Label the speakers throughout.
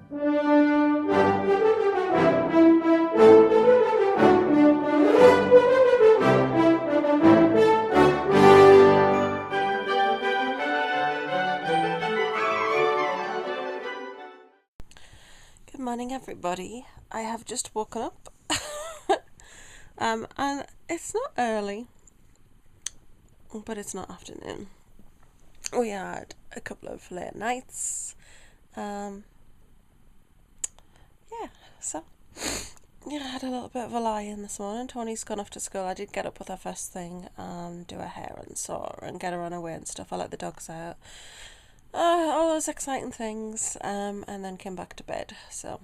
Speaker 1: Good morning, everybody. I have just woken up and it's not early, but it's not afternoon. We had a couple of late nights. I had a little bit of a lie-in this morning. Tony's gone off to school. I did get up with her first thing and do her hair and saw her and get her on her way and stuff. I let the dogs out. All those exciting things, and then came back to bed. So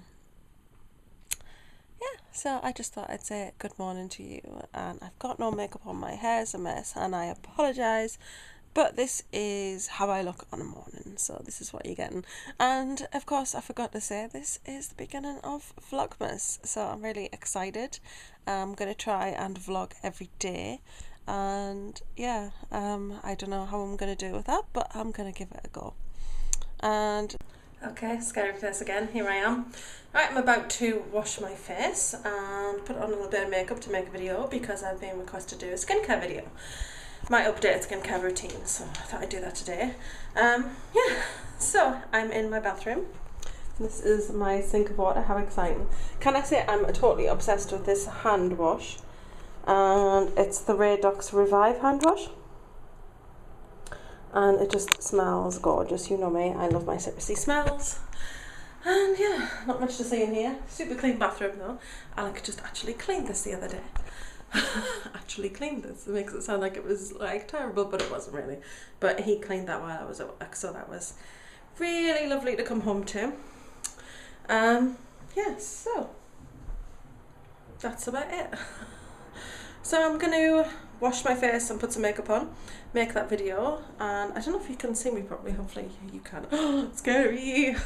Speaker 1: I just thought I'd say good morning to you. And I've got no makeup on, my hair's a mess, and I apologise, but this is how I look on a morning, so this is what you're getting. And of course I forgot to say, this is the beginning of Vlogmas, so I'm really excited. I'm going to try and vlog every day. And I don't know how I'm going to do with that, but I'm going to give it a go. And okay, scary face again, here I am. Right, I'm about to wash my face and put on a little bit of makeup to make a video because I've been requested to do a skincare video. My updated skincare routine, so I thought I'd do that today. So I'm in my bathroom. This is my sink of water. How exciting. Can I say I'm totally obsessed with this hand wash? And it's the Radox Revive hand wash, and it just smells gorgeous. You know me, I love my citrusy smells. And yeah, not much to see in here. Super clean bathroom though. Alec just actually cleaned this the other day. Actually cleaned this. It makes it sound like it was like terrible, but it wasn't really. But he cleaned that while I was at work, so that was really lovely to come home to. So that's about it. So I'm going to wash my face and put some makeup on, make that video, and I don't know if you can see me properly, hopefully you can. Oh, scary!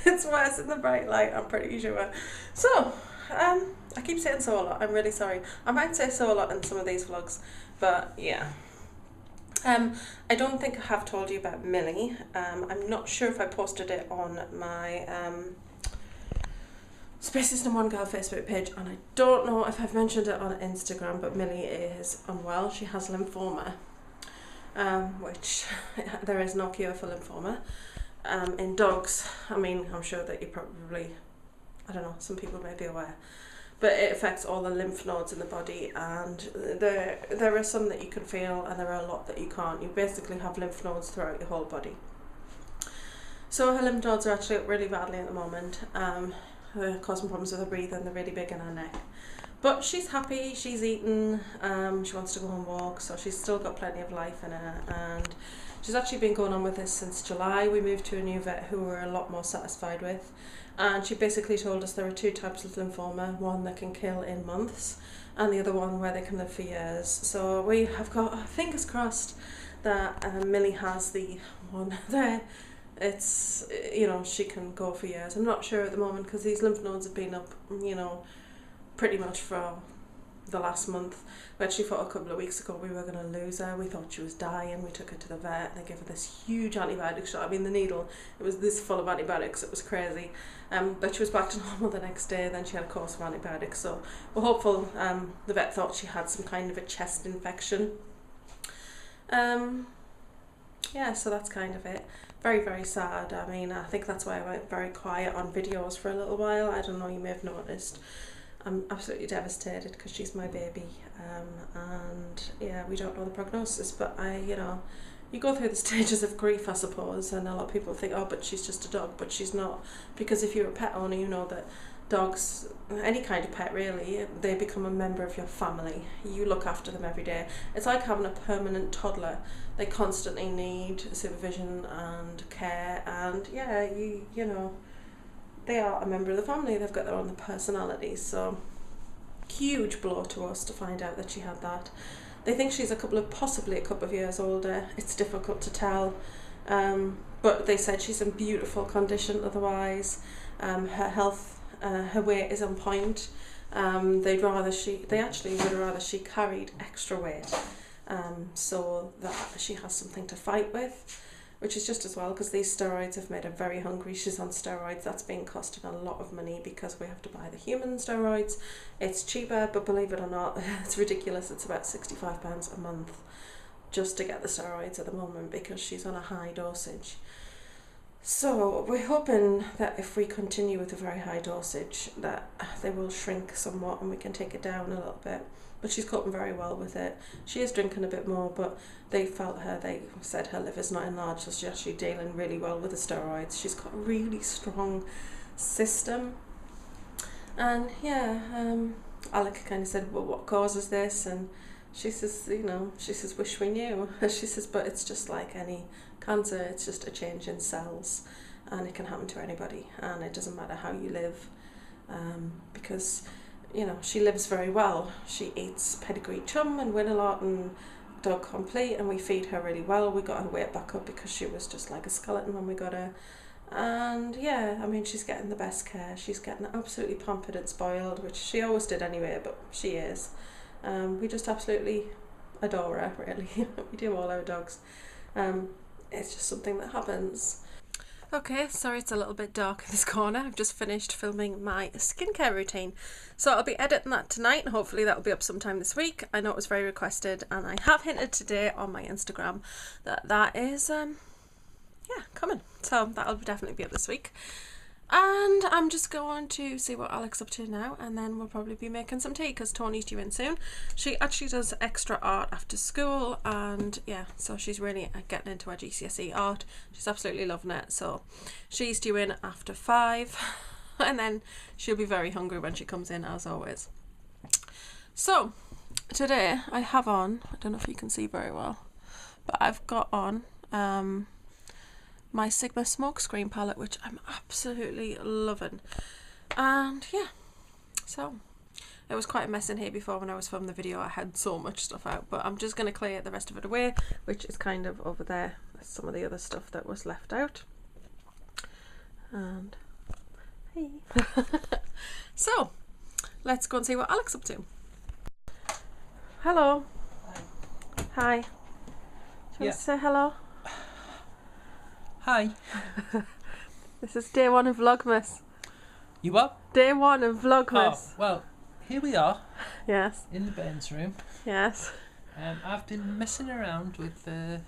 Speaker 1: It's worse in the bright light, I'm pretty sure. So, I keep saying so a lot, I'm really sorry. I might say so a lot in some of these vlogs, but yeah. I don't think I have told you about Millie. I'm not sure if I posted it on my Spaces in One Girl Facebook page, and I don't know if I've mentioned it on Instagram, but Millie is unwell. She has lymphoma, which there is no cure for lymphoma. In dogs, I mean, I'm sure that you probably, I don't know, some people may be aware, but it affects all the lymph nodes in the body, and there are some that you can feel and there are a lot that you can't. You basically have lymph nodes throughout your whole body. So her lymph nodes are actually up really badly at the moment. They're causing problems with her breathing, they're really big in her neck. But she's happy, she's eaten, she wants to go and walk, so she's still got plenty of life in her, and she's actually been going on with this since July. We moved to a new vet who we're a lot more satisfied with, and she basically told us there are two types of lymphoma, one that can kill in months and the other one where they can live for years. So we have got fingers crossed that Millie has the one there. It's, you know, she can go for years. I'm not sure at the moment because these lymph nodes have been up, you know, pretty much for the last month. We actually thought a couple of weeks ago we were going to lose her. We thought she was dying. We took her to the vet. They gave her this huge antibiotic shot. I mean, the needle, it was this full of antibiotics. It was crazy. But she was back to normal the next day. Then she had a course of antibiotics. So we're hopeful. The vet thought she had some kind of a chest infection. Yeah, so that's kind of it. Very, very sad. I mean, I think that's why I went very quiet on videos for a little while. I don't know, you may have noticed. I'm absolutely devastated because she's my baby. And yeah, we don't know the prognosis, but you go through the stages of grief, I suppose, and a lot of people think, oh, but she's just a dog, but she's not. Because if you're a pet owner, you know that dogs, any kind of pet really, they become a member of your family. You look after them every day. It's like having a permanent toddler. They constantly need supervision and care, and yeah, you know, they are a member of the family. They've got their own personalities. So huge blow to us to find out that she had that. They think she's possibly a couple of years older. It's difficult to tell, but they said she's in beautiful condition otherwise. Her health, her weight is on point. They actually would rather she carried extra weight, so that she has something to fight with. which is just as well because these steroids have made her very hungry. She's on steroids. That's been costing a lot of money because we have to buy the human steroids. It's cheaper, but believe it or not, it's ridiculous. It's about £65 a month just to get the steroids at the moment because she's on a high dosage. So we're hoping that if we continue with a very high dosage that they will shrink somewhat and we can take it down a little bit. But she's coping very well with it. She is drinking a bit more, but they said her liver's not enlarged, so she's actually dealing really well with the steroids. She's got a really strong system. And yeah, Alec kind of said, well, what causes this? And she says, wish we knew. She says, but it's just like any cancer, it's just a change in cells, and it can happen to anybody, and it doesn't matter how you live, because she lives very well. She eats pedigree chum and Win-A-Lot and Dog Complete, and we feed her really well. We got her weight back up because she was just like a skeleton when we got her. And yeah, I mean, she's getting the best care. She's getting absolutely pampered and spoiled, which she always did anyway, but she is. We just absolutely adore her, really. We do all our dogs. It's just something that happens. Okay, sorry it's a little bit dark in this corner. I've just finished filming my skincare routine. So I'll be editing that tonight and hopefully that'll be up sometime this week. I know it was very requested and I have hinted today on my Instagram that is, coming. So that'll definitely be up this week. And I'm just going to see what Alec's up to now, and then we'll probably be making some tea because Tony's due in soon. She actually does extra art after school, and yeah, so she's really getting into her GCSE art. She's absolutely loving it. So she's due in after 5 and then she'll be very hungry when she comes in, as always. So today I have on, I don't know if you can see very well, but I've got on my Sigma smokescreen palette, which I'm absolutely loving. And yeah, so it was quite a mess in here before when I was filming the video. I had so much stuff out, but I'm just going to clear the rest of it away, which is kind of over there. There's some of the other stuff that was left out. And hey. So let's go and see what Alec's up to. Hello. Hi. Do you want to say hello?
Speaker 2: Hi.
Speaker 1: This is day 1 of Vlogmas.
Speaker 2: You what?
Speaker 1: Day 1 of Vlogmas.
Speaker 2: Oh, well, here we are.
Speaker 1: Yes.
Speaker 2: In the Ben's room.
Speaker 1: Yes.
Speaker 2: I've been messing around with the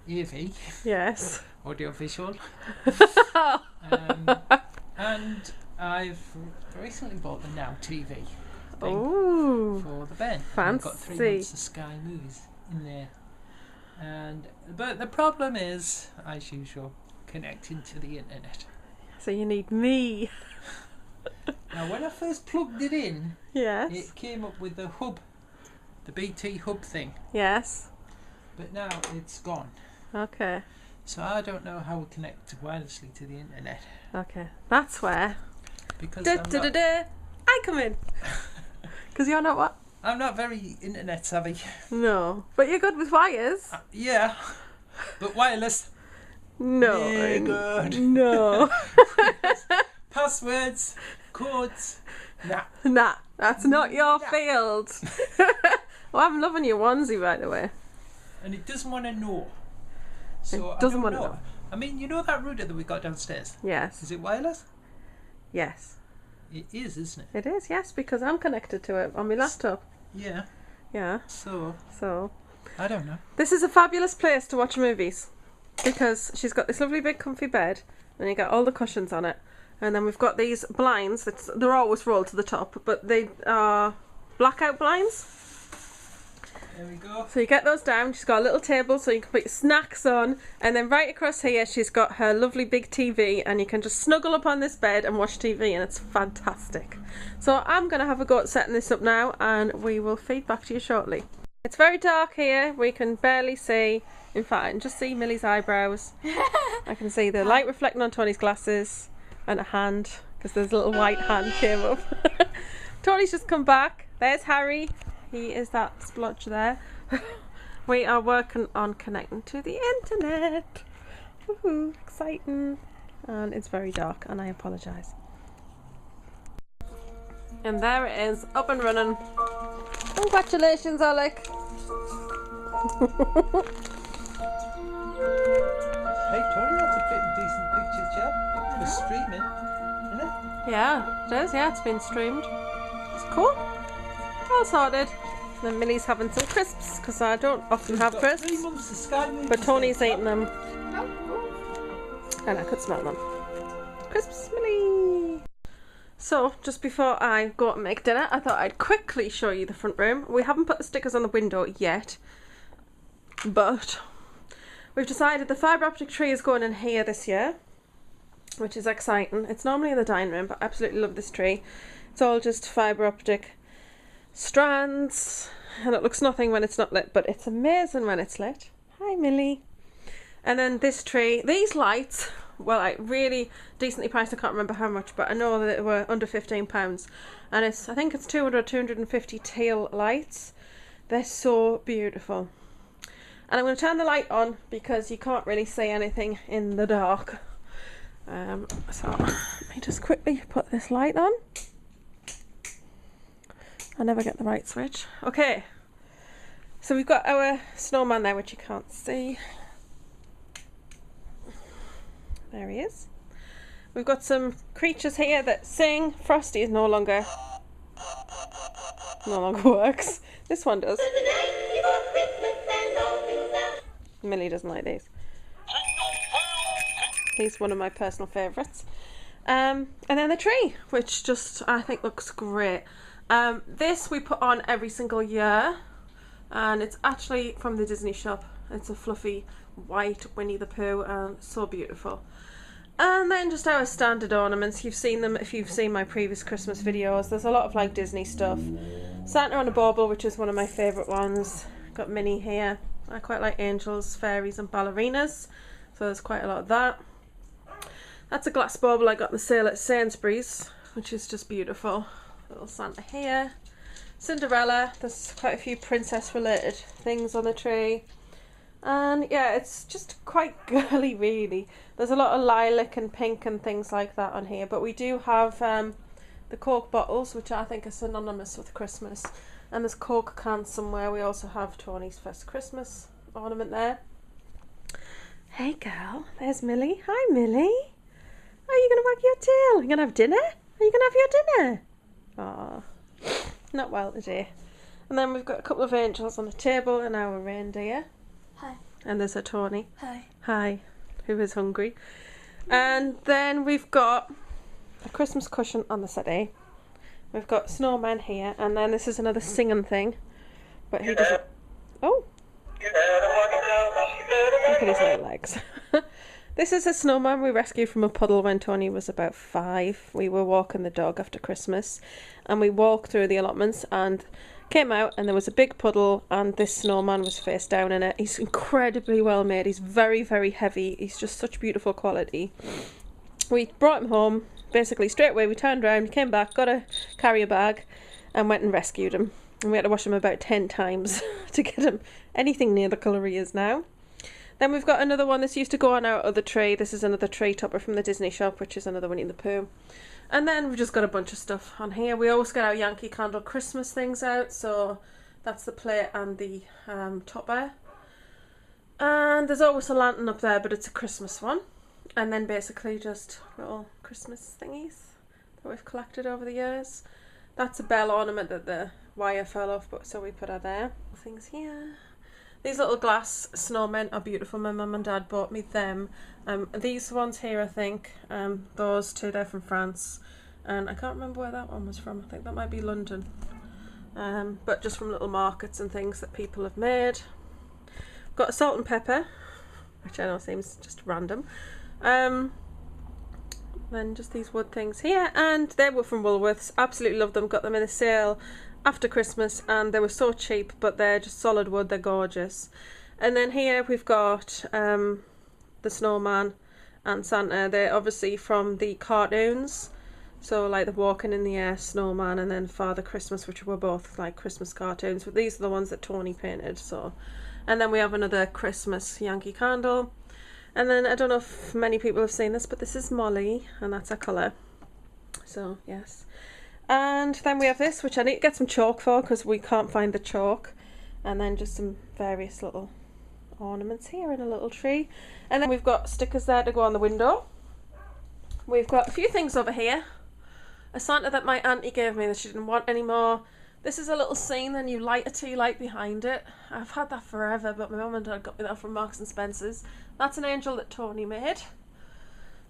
Speaker 2: AV.
Speaker 1: Yes.
Speaker 2: Audiovisual. And I've recently bought the Now TV thing.
Speaker 1: Ooh.
Speaker 2: For the Ben.
Speaker 1: Fancy.
Speaker 2: I've got 3 months of Sky Movies in there. But the problem is, as usual, connecting to the internet.
Speaker 1: So you need me.
Speaker 2: Now, when I first plugged it in,
Speaker 1: Yes.
Speaker 2: it came up with the hub, the BT hub thing.
Speaker 1: Yes.
Speaker 2: But now it's gone.
Speaker 1: Okay.
Speaker 2: So I don't know how we connect wirelessly to the internet.
Speaker 1: Okay. That's where
Speaker 2: Because
Speaker 1: I come in. Because you're not what?
Speaker 2: I'm not very internet savvy.
Speaker 1: No. But you're good with wires.
Speaker 2: Yeah. But wireless.
Speaker 1: No.
Speaker 2: Yeah, good.
Speaker 1: No.
Speaker 2: Passwords, codes. Nah.
Speaker 1: Nah. That's not your field. Well, I'm loving your onesie, by the way.
Speaker 2: And it doesn't want to know. So
Speaker 1: It doesn't
Speaker 2: I
Speaker 1: want
Speaker 2: don't
Speaker 1: to
Speaker 2: know.
Speaker 1: know.
Speaker 2: I mean, you know that router that we got downstairs?
Speaker 1: Yes.
Speaker 2: Is it wireless?
Speaker 1: Yes.
Speaker 2: It is, isn't it?
Speaker 1: It is, yes, because I'm connected to it on my laptop.
Speaker 2: Yeah.
Speaker 1: Yeah.
Speaker 2: So,
Speaker 1: I
Speaker 2: don't know.
Speaker 1: This is a fabulous place to watch movies because she's got this lovely big comfy bed and you got all the cushions on it, and then we've got these blinds they're always rolled to the top, but they are blackout blinds.
Speaker 2: There we go.
Speaker 1: So you get those down. She's got a little table so you can put your snacks on, and then right across here she's got her lovely big TV, and you can just snuggle up on this bed and watch TV, and it's fantastic. So I'm going to have a go at setting this up now, and we will feed back to you shortly. It's very dark here. We can barely see. In fact, I can just see Millie's eyebrows. I can see the light reflecting on Tony's glasses and a hand, because there's a little white hand came up. Tony's just come back. There's Harry. He is that splotch there. We are working on connecting to the internet. Woohoo, exciting. And it's very dark, and I apologise. And there it is, up and running. Congratulations, Alec.
Speaker 2: Hey Tony, that's a pretty decent picture, chap. For streaming, isn't it?
Speaker 1: Yeah, it is. Yeah, it's been streamed. It's cool. All sorted. Then Millie's having some crisps because I don't often have crisps.
Speaker 2: 3 months of Sky Movies,
Speaker 1: But Tony's eating them. And I could smell them. Crisps, Millie! So, just before I go and make dinner, I thought I'd quickly show you the front room. We haven't put the stickers on the window yet, but we've decided the fibre optic tree is going in here this year, which is exciting. It's normally in the dining room, but I absolutely love this tree. It's all just fibre optic strands, and it looks nothing when it's not lit, but it's amazing when it's lit. Hi Millie. And then this tree, these lights, well, I really decently priced. I can't remember how much, but I know that they were under £15, and it's, I think it's 250 tail lights. They're so beautiful. And I'm going to turn the light on because you can't really see anything in the dark. So let me just quickly put this light on. I never get the right switch. Okay, so we've got our snowman there, which you can't see. There he is. We've got some creatures here that sing. Frosty is no longer works. This one does. Millie doesn't like these. He's one of my personal favourites. And then the tree, which just I think looks great. This we put on every single year, and it's actually from the Disney shop. It's a fluffy white Winnie the Pooh, and so beautiful. And then just our standard ornaments. You've seen them if you've seen my previous Christmas videos. There's a lot of like Disney stuff. Santa on a bauble, which is one of my favourite ones. Got Minnie here. I quite like angels, fairies and ballerinas, so there's quite a lot of that. That's a glass bauble I got in the sale at Sainsbury's, which is just beautiful. Little Santa here. Cinderella. There's quite a few princess related things on the tree. And yeah, it's just quite girly really. There's a lot of lilac and pink and things like that on here, but we do have the Coke bottles, which I think are synonymous with Christmas, and there's Coke cans somewhere. We also have Tony's first Christmas ornament there. Hey girl, there's Millie. Hi Millie. Are you gonna wag your tail? Are you gonna have dinner? Are you gonna have your dinner? Aw, not well today. And then we've got a couple of angels on the table and our reindeer.
Speaker 3: Hi.
Speaker 1: And there's a Tony.
Speaker 3: Hi.
Speaker 1: Hi, who is hungry. And then we've got a Christmas cushion on the settee. We've got snowman here, and then this is another singing thing, but he doesn't. Oh! Look at his little legs. This is a snowman we rescued from a puddle when Tony was about 5. We were walking the dog after Christmas, and we walked through the allotments and came out, and there was a big puddle, and this snowman was face down in it. He's incredibly well made. He's very, very heavy. He's just such beautiful quality. We brought him home. Basically, straight away, we turned around, came back, got a carrier bag, and went and rescued him. And we had to wash him about 10 times to get him anything near the colour he is now. Then we've got another one. This used to go on our other tray. This is another tray topper from the Disney shop, which is another Winnie the Pooh. And then we've just got a bunch of stuff on here. We always get our Yankee Candle Christmas things out, so that's the plate and the topper. And there's always a lantern up there, but it's a Christmas one. And then basically just little Christmas thingies that we've collected over the years. That's a bell ornament that the wire fell off, but so we put her there. Things here. These little glass snowmen are beautiful. My mum and dad bought me them. These ones here, I think, those two, they're from France. And I can't remember where that one was from. I think that might be London. But just from little markets and things that people have made. Got a salt and pepper, which I know seems just random. Then just these wood things here, and they were from Woolworths. Absolutely love them. Got them in a sale after Christmas, and they were so cheap, but they're just solid wood. They're gorgeous. And then here we've got the snowman and Santa. They're obviously from the cartoons, so like the Walking in the Air snowman and then Father Christmas, which were both like Christmas cartoons, but these are the ones that Tony painted. So, and then we have another Christmas Yankee Candle. And then I don't know if many people have seen this, but this is Molly, and that's her colour. So yes. And then we have this, which I need to get some chalk for because we can't find the chalk. And then just some various little ornaments here and a little tree. And then we've got stickers there to go on the window. We've got a few things over here. A Santa that my auntie gave me that she didn't want anymore. This is a little scene, the new lighter tea light behind it. I've had that forever, but my mum and dad got me that from Marks and Spencer's. That's an angel that Tony made.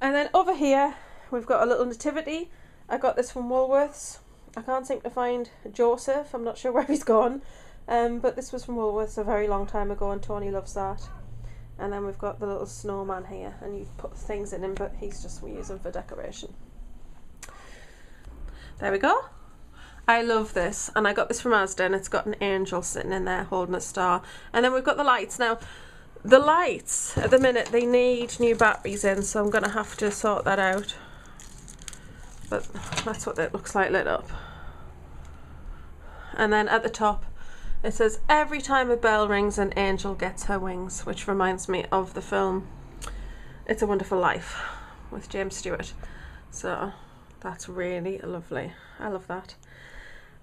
Speaker 1: And then over here, we've got a little nativity. I got this from Woolworths. I can't seem to find Joseph. I'm not sure where he's gone. But this was from Woolworths a very long time ago, and Tony loves that. And then we've got the little snowman here, and you put things in him, but he's just, we use him for decoration. There we go. I love this, and I got this from Asda, and it's got an angel sitting in there holding a star. And then we've got the lights. Now, the lights, at the minute, they need new batteries in, so I'm going to have to sort that out. But that's what it looks like lit up. And then at the top, it says, every time a bell rings, an angel gets her wings, which reminds me of the film It's a Wonderful Life with James Stewart. So that's really lovely. I love that.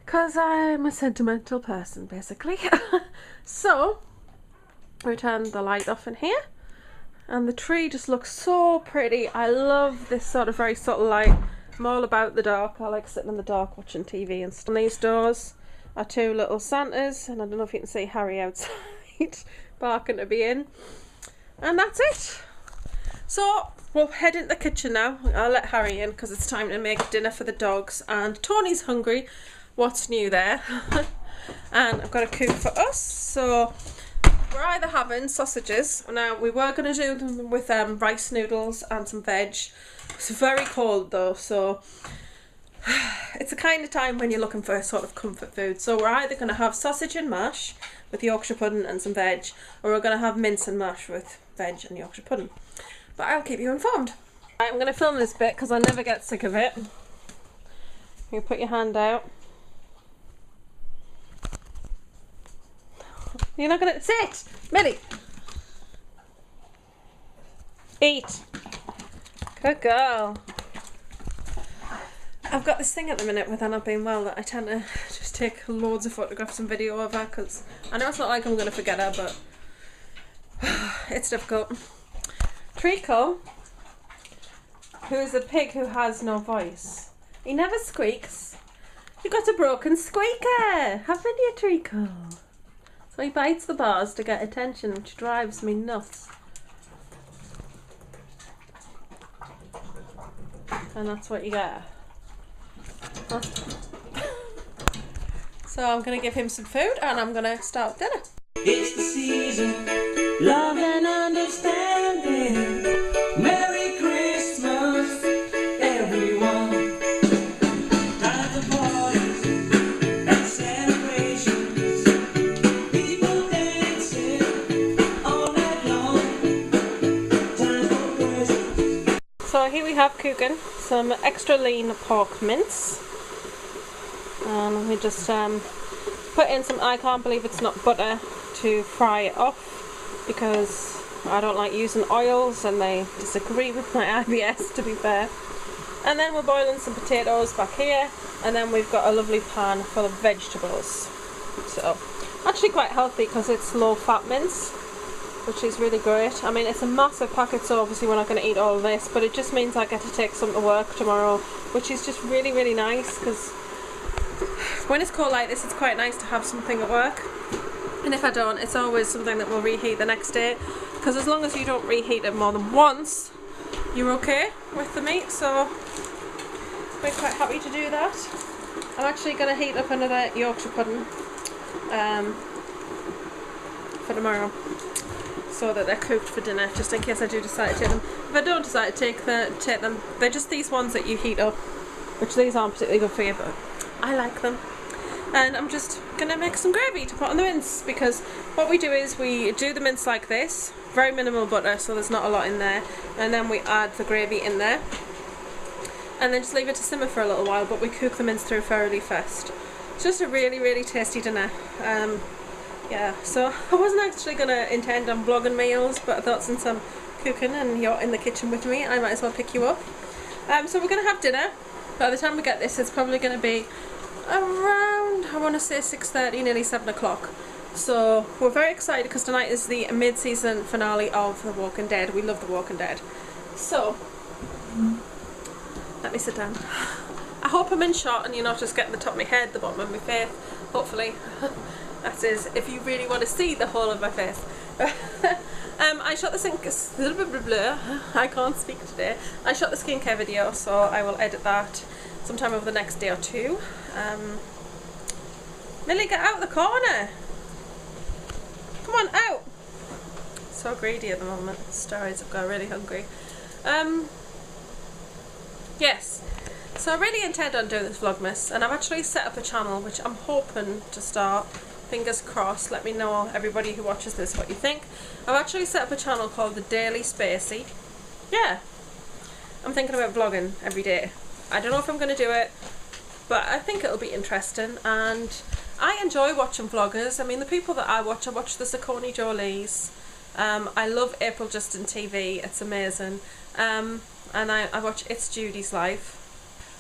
Speaker 1: Because I'm a sentimental person, basically. So, we turn the light off in here. And the tree just looks so pretty. I love this sort of very subtle light. I'm all about the dark. I like sitting in the dark watching TV and stuff. And these doors are two little Santas, and I don't know if you can see Harry outside barking to be in. And that's it. So we'll head into the kitchen now. I'll let Harry in because it's time to make dinner for the dogs, and Tony's hungry. What's new there? And I've got a cook for us. So we're either having sausages. Now, we were going to do them with rice noodles and some veg. It's very cold though, so it's the kind of time when you're looking for a sort of comfort food. So we're either going to have sausage and mash with Yorkshire pudding and some veg, or we're going to have mince and mash with veg and Yorkshire pudding. But I'll keep you informed. Right, I'm going to film this bit because I never get sick of it. You put your hand out. You're not going to sit, Millie. Eat. Good girl. I've got this thing at the minute with Anna being well that I tend to just take loads of photographs and video of her, because I know it's not like I'm going to forget her, but it's difficult. Treacle, who is a pig who has no voice. He never squeaks. You got a broken squeaker, haven't you, Treacle? So he bites the bars to get attention, which drives me nuts. And that's what you get. So I'm going to give him some food and I'm going to start dinner.
Speaker 3: It's the season, love and understanding. Merry Christmas, everyone. Time for parties and celebrations. People dancing all night long. Time for presents.
Speaker 1: So here we have cooking some extra lean pork mince. And we just put in some, I can't believe it's not butter, to fry it off, because I don't like using oils and they disagree with my IBS, to be fair. And then we're boiling some potatoes back here, and then we've got a lovely pan full of vegetables. So actually quite healthy because it's low fat mince, which is really great. I mean, it's a massive packet, so obviously we're not going to eat all of this, but it just means I get to take some to work tomorrow, which is just really, really nice, because when it's cold like this, it's quite nice to have something at work. And if I don't, it's always something that we'll reheat the next day, because as long as you don't reheat it more than once, you're okay with the meat. So we're quite happy to do that. I'm actually going to heat up another Yorkshire pudding for tomorrow, so that they're cooked for dinner, just in case I do decide to take them. If I don't decide to take them, they're just these ones that you heat up, which these aren't particularly good for you, but I like them. And I'm just going to make some gravy to put on the mince, because what we do is we do the mince like this, very minimal butter, so there's not a lot in there, and then we add the gravy in there, and then just leave it to simmer for a little while, but we cook the mince through thoroughly first. It's just a really, really tasty dinner. Yeah, so I wasn't actually going to intend on vlogging meals, but I thought since I'm cooking and you're in the kitchen with me, I might as well pick you up. So we're going to have dinner. By the time we get this, it's probably going to be around, I want to say 6:30, nearly 7 o'clock. So we're very excited because tonight is the mid-season finale of The Walking Dead. We love The Walking Dead. So, let me sit down. I hope I'm in shot and you're not just getting the top of my head, the bottom of my face, hopefully. That is, if you really want to see the whole of my face. I shot this I can't speak today. I shot the skincare video, so I will edit that sometime over the next day or two. Millie, get out of the corner! Come on, out! So greedy at the moment. Stories have got really hungry. Yes. So I really intend on doing this Vlogmas, and I've actually set up a channel which I'm hoping to start. Fingers crossed. Let me know, everybody who watches this, what you think. I've actually set up a channel called The Daily Spacey. Yeah. I'm thinking about vlogging every day. I don't know if I'm going to do it, but I think it'll be interesting, and I enjoy watching vloggers. I mean, the people that I watch the Saucony Jolie's. I love April Justin TV, it's amazing. And I watch It's Judy's Life.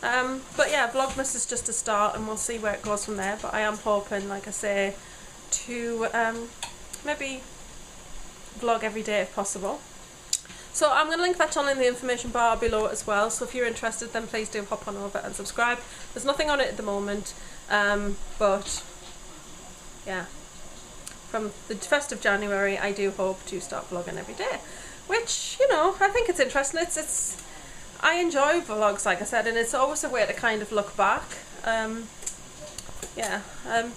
Speaker 1: But yeah, Vlogmas is just a start, and we'll see where it goes from there. But I am hoping, like I say, to maybe vlog every day if possible. So I'm going to link that channel in the information bar below as well, so if you're interested then please do hop on over and subscribe. There's nothing on it at the moment, but yeah, from the 1st of January I do hope to start vlogging every day, which, you know, I think it's interesting. I enjoy vlogs, like I said, and it's always a way to kind of look back.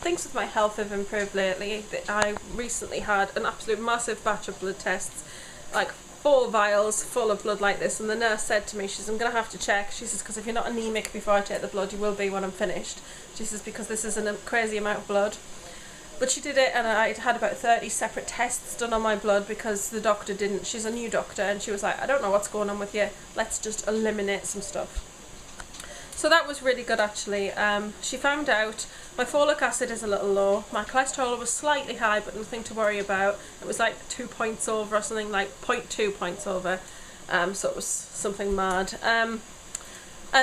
Speaker 1: Things with my health have improved lately. I recently had an absolute massive batch of blood tests, like 4 vials full of blood like this, and the nurse said to me, she says, I'm going to have to check. She says, because if you're not anemic before I take the blood, you will be when I'm finished. She says, because this is a crazy amount of blood. But she did it, and I had about 30 separate tests done on my blood because the doctor didn't. She's a new doctor, and she was like, I don't know what's going on with you. Let's just eliminate some stuff. So that was really good, actually. She found out my folic acid is a little low. My cholesterol was slightly high, but nothing to worry about. It was like 2 points over or something, like 0.2 points over. So it was something mad. And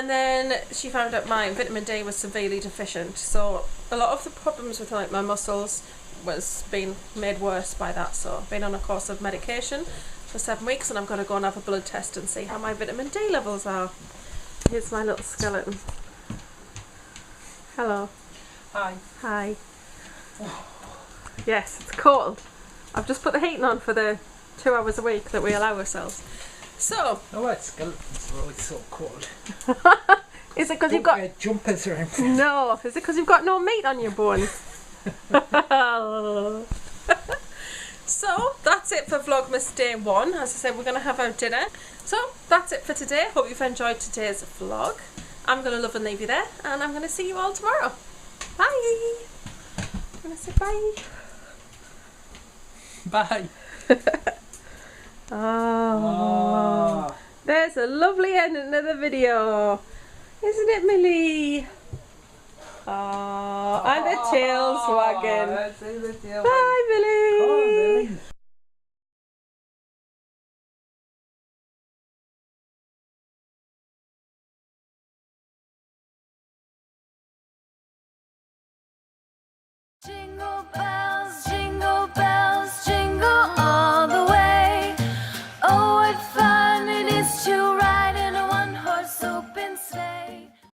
Speaker 1: then she found out my vitamin D was severely deficient. So a lot of the problems with like my muscles was being made worse by that. So I've been on a course of medication for 7 weeks, and I'm going to go and have a blood test and see how my vitamin D levels are. Here's my little skeleton. Hello.
Speaker 2: Hi.
Speaker 1: Hi. Yes, it's cold. I've just put the heating on for the 2 hours a week that we allow ourselves. So.
Speaker 2: Oh, what skeletons are always so cold.
Speaker 1: Is it because you've got
Speaker 2: jumpers around?
Speaker 1: No. Is it because you've got no meat on your bones? So that's it for Vlogmas Day 1. As I said, we're going to have our dinner. So that's it for today. Hope you've enjoyed today's vlog. I'm going to love and leave you there, and I'm going to see you all tomorrow. Bye. I'm going to say bye.
Speaker 2: Bye.
Speaker 1: Oh, there's a lovely ending to the video, isn't it, Millie? Oh, and the tail's wagging. Bye, Millie.